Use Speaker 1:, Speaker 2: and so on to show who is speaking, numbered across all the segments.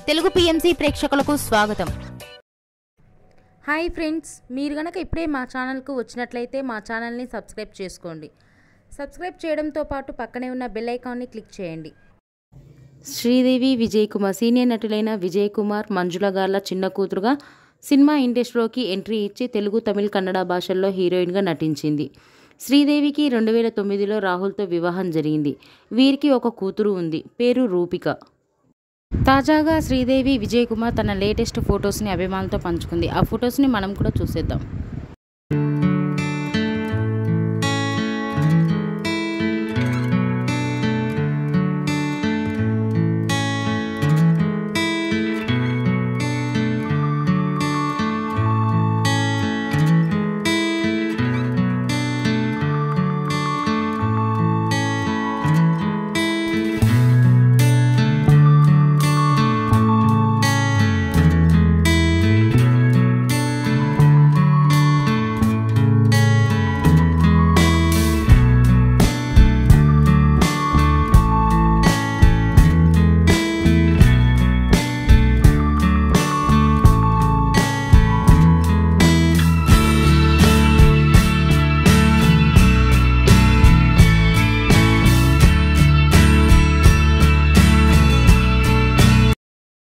Speaker 1: Telugu PMC ప్రేక్షకులకు స్వాగతం.
Speaker 2: Hi friends, మీరు గనక ఇప్పుడే మా ఛానల్కు వచ్చినట్లయితే మా ఛానల్ని సబ్స్క్రైబ్ చేసుకోండి. సబ్స్క్రైబ్ చేయడంతో పాటు పక్కనే ఉన్న బెల్ ఐకాన్ని క్లిక్ చేయండి. శ్రీదేవి, విజయ్ కుమార్ సీనియర్ నటులైన విజయ్ కుమార్, మంజుల గార్ల చిన్న కూతురుగా సినిమా ఇండస్ట్రీలోకి ఎంట్రీ ఇచ్చి తెలుగు, తమిళ, కన్నడ భాషల్లో హీరోయిన్గా నటించింది. శ్రీదేవికి 2009లో రాహుల్తో వివాహం జరిగింది. వీరికి ఒక కూతురు ఉంది, పేరు రూపిక. తాజాగా శ్రీదేవి, విజయ్ కుమార్ తన లేటెస్ట్ ఫొటోస్ని అభిమానులతో పంచుకుంది. ఆ ఫొటోస్ని మనం కూడా చూసేద్దాం.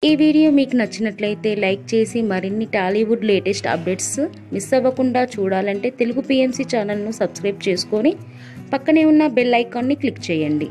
Speaker 2: ఈ వీడియో మీకు నచ్చినట్లయితే లైక్ చేసి మరిన్ని టాలీవుడ్ లేటెస్ట్ అప్డేట్స్ మిస్ అవ్వకుండా చూడాలంటే తెలుగు పిఎంసి ఛానల్ను సబ్స్క్రైబ్ చేసుకొని పక్కనే ఉన్న బెల్ ఐకాన్ని క్లిక్ చేయండి.